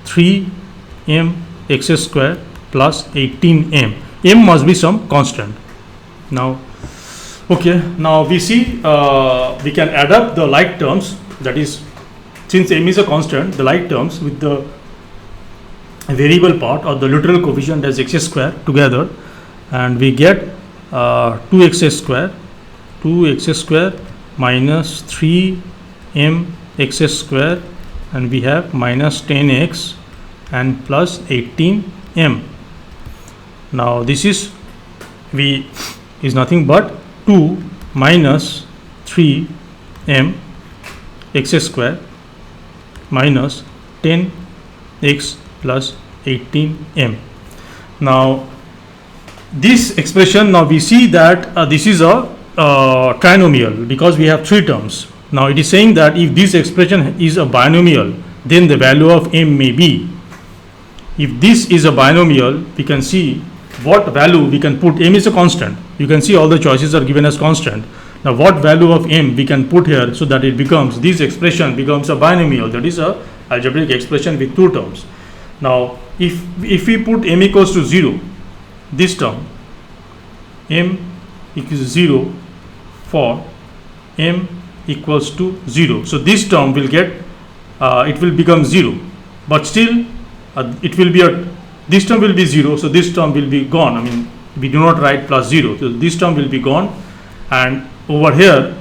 3m x square plus 18m. M must be some constant. Now okay, now we see we can add up the like terms, that is, since m is a constant, the like terms with the variable part or the literal coefficient as x square together, and we get 2x square minus 3m x square, and we have minus 10x and plus 18m. Now this is nothing but 2 minus 3m x square minus 10x plus 18m. Now this expression, now we see that this is a trinomial because we have 3 terms. Now it is saying that if this expression is a binomial, then the value of m may be. If this is a binomial, we can see what value we can put. M is a constant. You can see all the choices are given as constant. Now what value of m we can put here so that it becomes, this expression becomes a binomial, that is a algebraic expression with 2 terms. Now if we put m equals to 0, this term m equals 0 for m equals to 0, so this term will get it will become 0, but still it will be this term will be 0, so this term will be gone. We do not write plus 0, so this term will be gone, and over here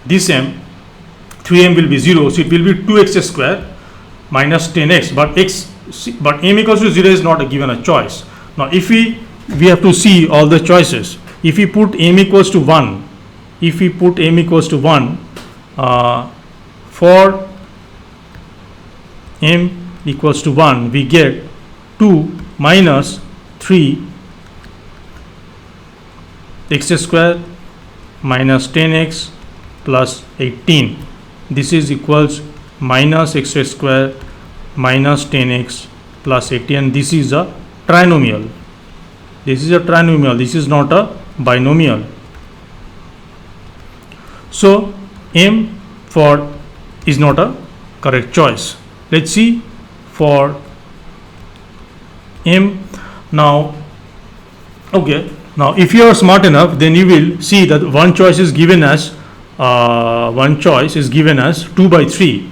this m 3m will be 0, so it will be 2x square minus 10x, but x but m equals to 0 is not given a choice. Now if we have to see all the choices. If we put m equals to 1, for m equals to 1, we get 2 minus 3 x square minus 10x plus 18. This is equals minus x square minus 10x plus 18. This is a trinomial. This is not a binomial. So m for is not a correct choice. Let's see for m now. Okay, now if you are smart enough, then you will see that one choice is given as 2 by 3.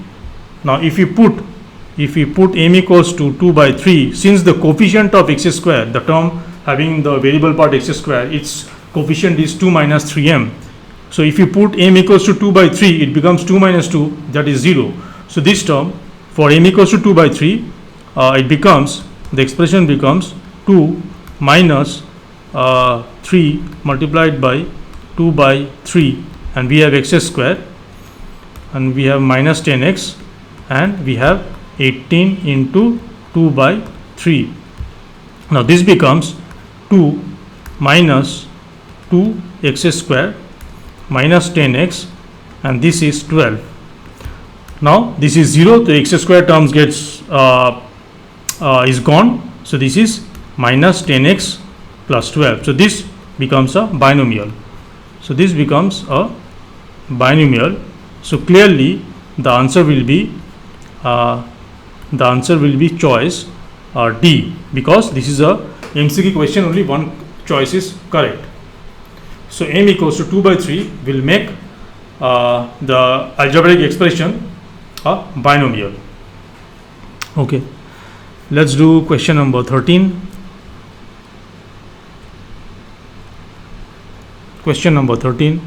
Now if you put m equals to 2 by 3, since the coefficient of x square, the term having the variable part x square, its coefficient is 2 minus 3m. So if you put m equals to 2 by 3, it becomes 2 minus 2, that is 0. So this term for m equals to 2 by 3, the expression becomes 2 minus 3 multiplied by 2 by 3, and we have x square, and we have minus 10x, and we have 18 into 2 by 3. Now this becomes 2 minus 2x square minus 10x, and this is 12. Now this is 0, the x square terms gets is gone, so this is minus 10x plus 12. So this becomes a binomial. So clearly the answer will be choice D, because this is a MCQ question, only one choice is correct. So m equals to 2 by 3 will make the algebraic expression a binomial. Okay, let's do question number 13. Question number 13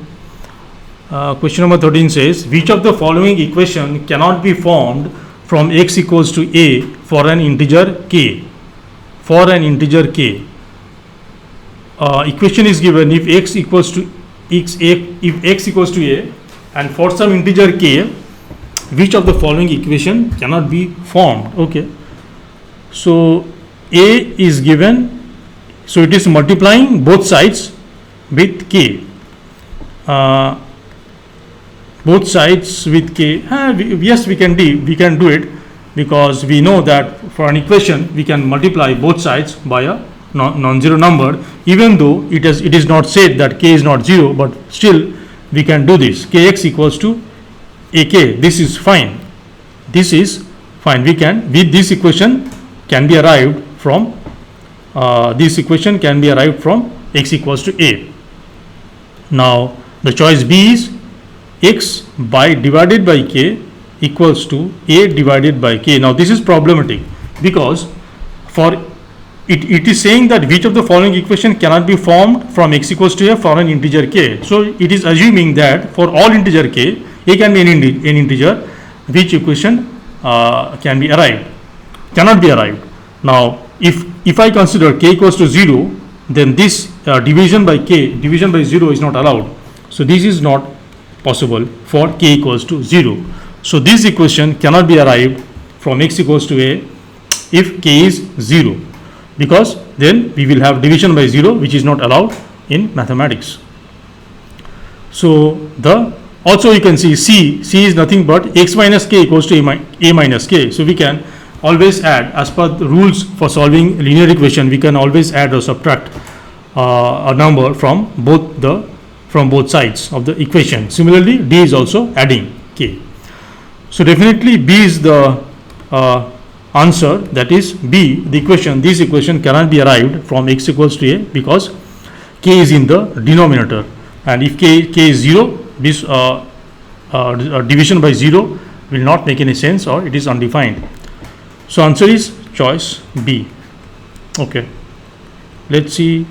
says, which of the following equation cannot be formed from x equals to a for an integer k? Equation is given if x equals to a, and for some integer k, which of the following equation cannot be formed? Okay, so a is given, so it is multiplying both sides with k. Yes, we can do it, because we know that for an equation we can multiply both sides by a non-zero number, even though it is not said that k is not 0, but still we can do this. Kx equals to ak. This is fine. We can, with this equation can be arrived from x equals to a. Now the choice B is x divided by k equals to a divided by k. Now this is problematic, because for it is saying that which of the following equation cannot be formed from x equals to a for an integer k. So it is assuming that for all integer k, a can be an integer, which equation cannot be arrived. Now if I consider k equals to 0, then this division by 0 is not allowed. So this is not possible for k equals to 0. So this equation cannot be arrived from x equals to a if k is 0, because then we will have division by 0, which is not allowed in mathematics. So also you can see C is nothing but x minus k equals to a minus k. So we can always add, as per the rules for solving linear equation, we can always add or subtract a number from both sides of the equation. Similarly, D is also adding k. So definitely B is the answer, that is B, this equation cannot be arrived from x equals to a, because k is in the denominator, and if k is 0, this division by 0 will not make any sense, or it is undefined. So answer is choice B. Okay, let's see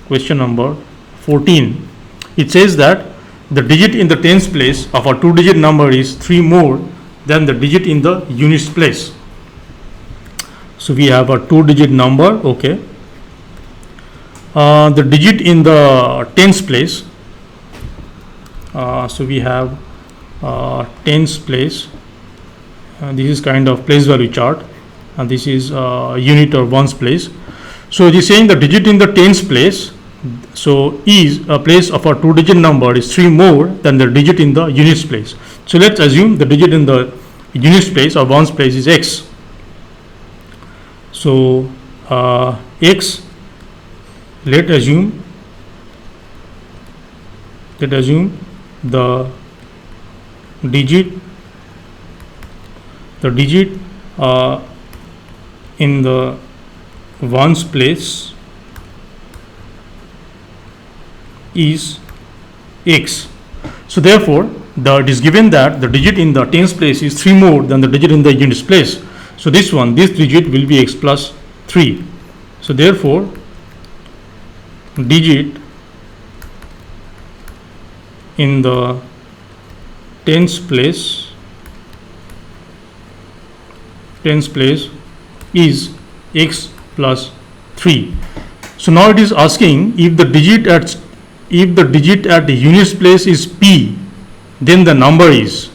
question number 14. It says that the digit in the tens place of a 2-digit number is 3 more than the digit in the units place. So we have a 2-digit number. Okay. The digit in the tens place. So we have tens place. This is kind of place value chart, and this is unit or ones place. So it is saying the digit in the tens place. So is a place of a 2-digit number is 3 more than the digit in the units place. So let's assume the digit in the units place or ones place is x. So x, let's assume the digit in the ones place is x. So therefore it is given that the digit in the tens place is 3 more than the digit in the units place. So this digit will be x plus 3. So therefore digit in the tens place is x plus 3. So now it is asking if the digit at the units place is p, then the number is,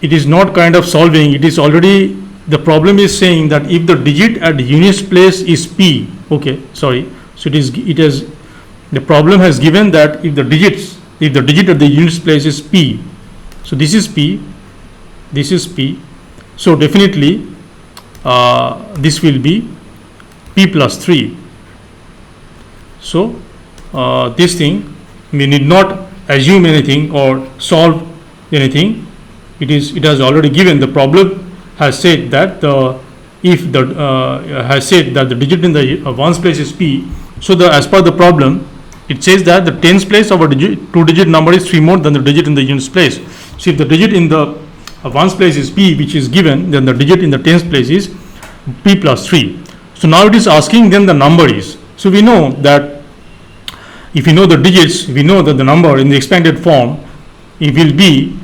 it is not kind of solving, it is already, the problem is saying that if the digit at the units place is p. Okay, sorry. So the problem has given that if the digit at the units place is p, so this is p, so definitely this will be p plus 3. So this thing, we need not assume anything or solve anything. It has already given, the problem has said that the digit in the ones place is p. So as per the problem, it says that the tens place of a 2-digit number is 3 more than the digit in the units place. So if the digit in the ones place is p, which is given, then the digit in the tens place is p plus 3. So now it is asking then the number is. So we know that if we know the digits, we know that the number in the expanded form, it will be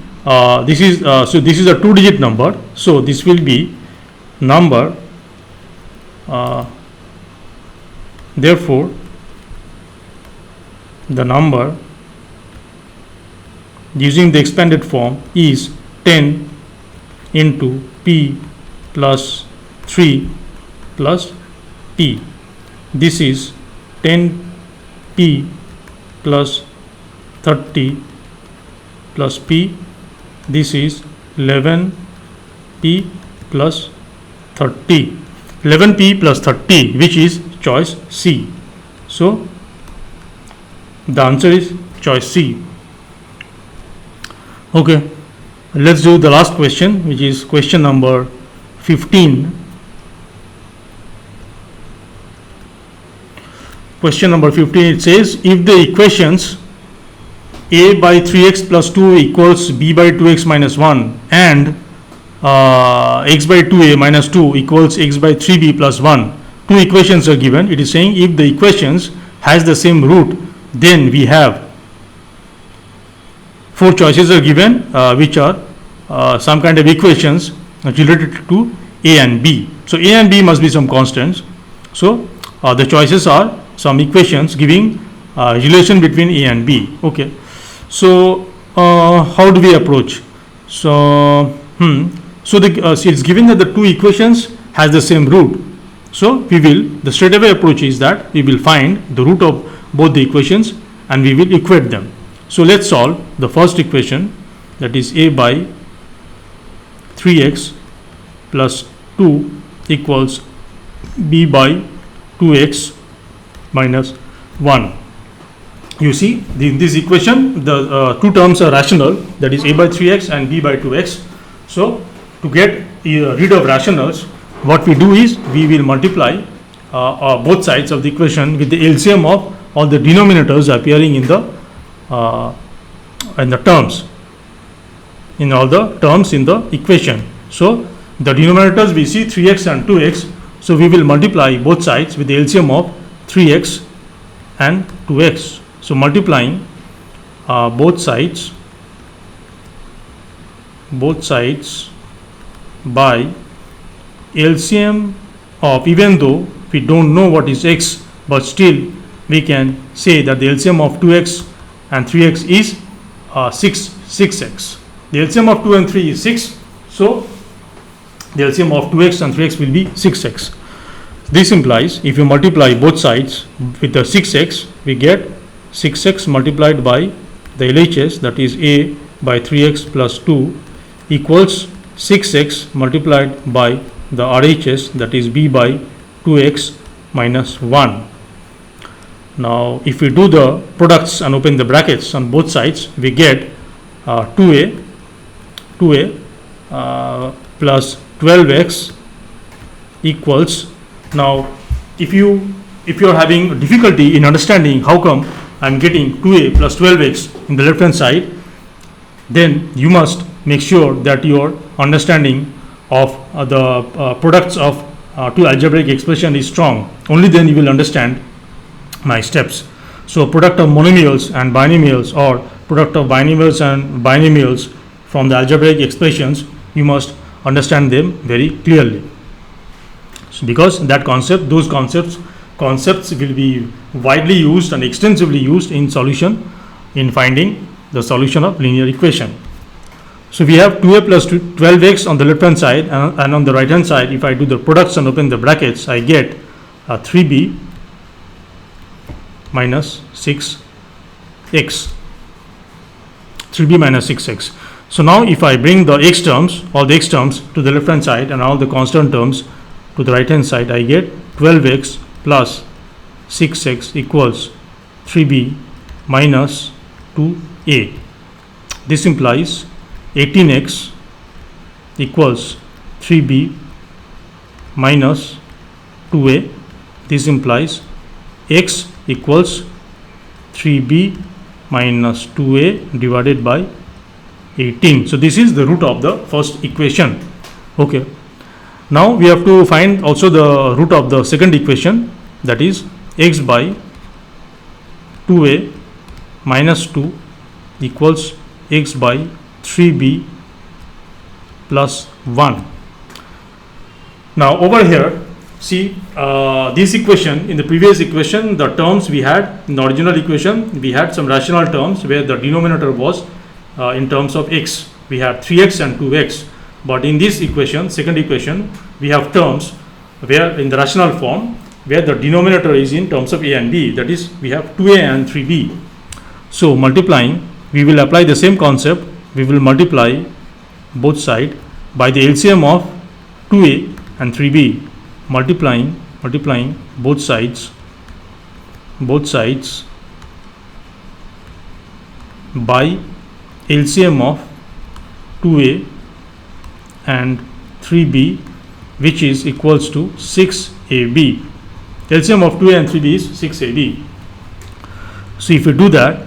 this is a 2-digit number. So this will be number. Therefore, the number using the expanded form is 10 into p plus 3 plus p. This is 10p plus 30 plus p. This is 11p plus 30. 11p plus 30, which is choice C. So the answer is choice C. Okay, let's do the last question, which is question number 15. Question number 15, it says if the equations a by 3x plus 2 equals b by 2x minus 1 and x by 2a minus 2 equals x by 3b plus 1, two equations are given. It is saying if the equations has the same root, then we have 4 choices are given, which are some kind of equations related to a and b. So a and b must be some constants. So the choices are some equations giving relation between a and b. Okay, so how do we approach? So it's given that the two equations has the same root. So the straightaway approach is that we will find the root of both the equations and we will equate them. So let's solve the first equation, that is a by 3x plus 2 equals b by 2x minus 1. You see, in this equation the two terms are rational, that is a by 3x and b by 2x. So to get rid of rationals, what we do is we will multiply both sides of the equation with the LCM of all the denominators appearing in the terms, in all the terms in the equation. So the denominators we see 3x and 2x. So we will multiply both sides with the LCM of 3x and 2x. So multiplying both sides both sides by LCM of, even though we don't know what is x, but still we can say that the LCM of 2x and 3x is 6x. The LCM of 2 and 3 is 6, so the LCM of 2x and 3x will be 6x. This implies if you multiply both sides with the 6x, we get 6x multiplied by the LHS, that is a by 3x plus 2, equals 6x multiplied by the RHS, that is b by 2x minus 1. Now if we do the products and open the brackets on both sides, we get 2a plus 12x equals, now if you are having difficulty in understanding how come I am getting 2a plus 12x in the left hand side, then you must make sure that your understanding of the products of two algebraic expression is strong. Only then you will understand my steps. So product of monomials and binomials, or product of binomials and binomials from the algebraic expressions, you must understand them very clearly. So because that concept, those concepts will be widely used and extensively used in solution, in finding the solution of linear equation. So we have 2a plus 12x on the left hand side, and on the right hand side, if I do the products and open the brackets, I get 3b minus 6x. 3b minus 6x. So now if I bring the x terms, all the x terms to the left hand side and all the constant terms to the right hand side, I get 12x plus 6x equals 3b minus 2a. This implies 18x equals 3b minus 2a. This implies x equals 3b minus 2a divided by 18. So this is the root of the first equation. Okay. Now we have to find also the root of the second equation, that is x by 2a minus 2 equals x by 3b plus 1. Now over here, see this equation, in the previous equation, the terms we had in the original equation, we had some rational terms where the denominator was in terms of x. We had 3x and 2x. But in this equation, second equation, we have terms where in the rational form where the denominator is in terms of a and b, that is we have 2a and 3b. So multiplying, we will apply the same concept. We will multiply both sides by the LCM of 2a and 3b, multiplying both sides by LCM of 2a and 3b, which is equals to 6ab. LCM of 2a and 3b is 6ab. So if we do that,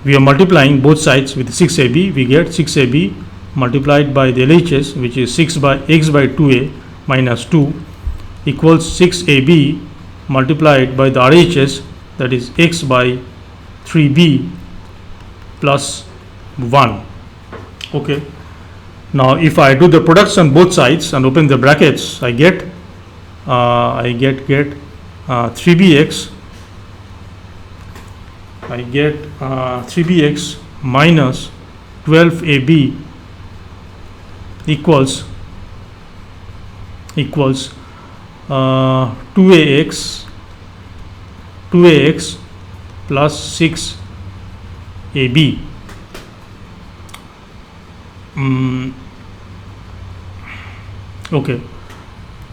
we are multiplying both sides with 6ab, we get 6ab multiplied by the LHS, which is 6 by x by 2a minus 2 equals 6ab multiplied by the RHS, that is x by 3b plus 1. Okay. Now if I do the products on both sides and open the brackets, I get 3bx. I get 3bx minus 12ab equals 2ax plus 6ab. Okay.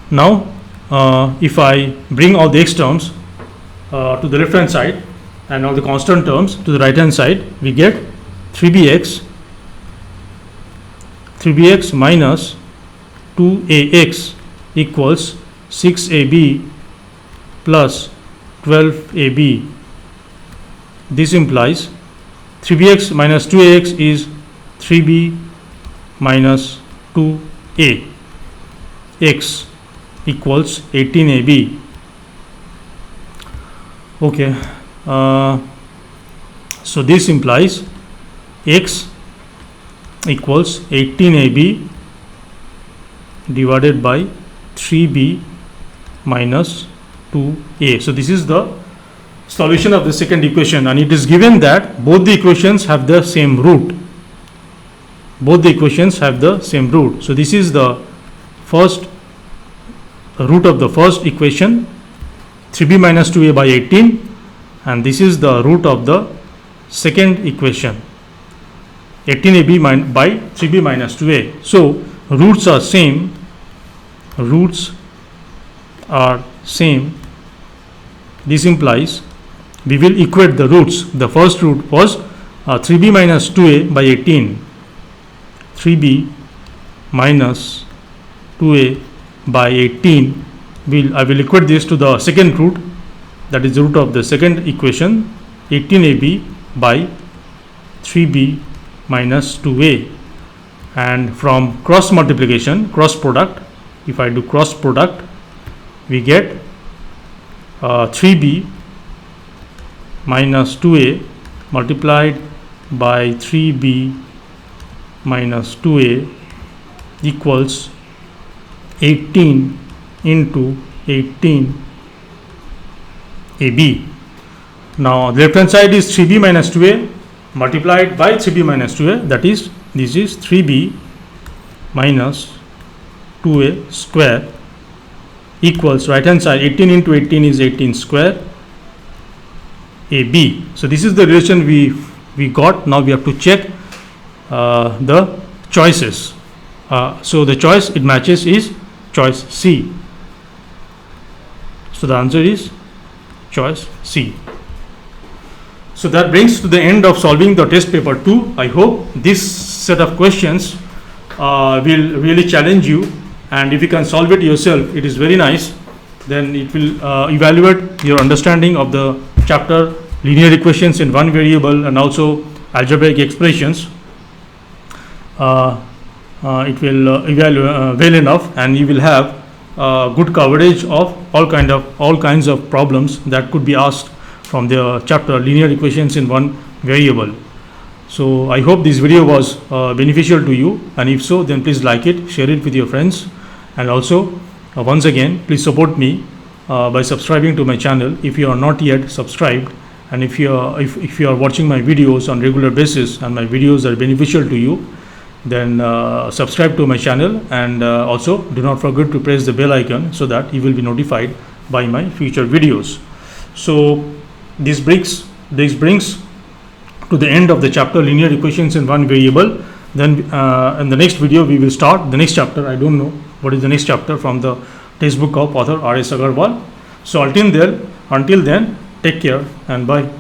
Now if I bring all the x terms to the left hand side and all the constant terms to the right hand side, we get 3bx minus 2ax equals 6ab plus 12ab. This implies 3bx minus 2ax is 3b minus 2a. X equals 18ab. Okay. So this implies x equals 18ab divided by 3b minus 2a. So this is the solution of the second equation, and it is given that both the equations have the same root. Both the equations have the same root. So this is the first root of the first equation, 3b minus 2a by 18, and this is the root of the second equation, 18ab by 3b minus 2a. So roots are same. Roots are same. This implies we will equate the roots. The first root was 3b minus 2a by 18. 3b minus 2a by 18. I will equate this to the second root, that is the root of the second equation, 18ab by 3b minus 2a. And from cross multiplication, cross product, if I do cross product, we get 3b minus 2a multiplied by 3b minus 2a equals 18 into 18 ab. Now the left hand side is 3b minus 2a multiplied by 3b minus 2a, that is, this is 3b minus 2a square equals right hand side 18 into 18 is 18 square ab. So this is the relation we got. Now we have to check the choices. So the choice it matches is choice C. So the answer is choice C. So that brings to the end of solving the test paper 2. I hope this set of questions will really challenge you, and if you can solve it yourself, it is very nice. Then it will evaluate your understanding of the chapter linear equations in one variable and also algebraic expressions. It will evaluate well enough, and you will have good coverage of all kinds of problems that could be asked from the chapter linear equations in one variable. So I hope this video was beneficial to you, and if so, then please like it, share it with your friends, and also once again please support me by subscribing to my channel if you are not yet subscribed. And if you are watching my videos on regular basis and my videos are beneficial to you, then subscribe to my channel, and also do not forget to press the bell icon so that you will be notified by my future videos. So this brings to the end of the chapter linear equations in one variable. Then in the next video we will start the next chapter. I don't know what is the next chapter from the textbook of author R.S. Aggarwal. So until then, take care and bye.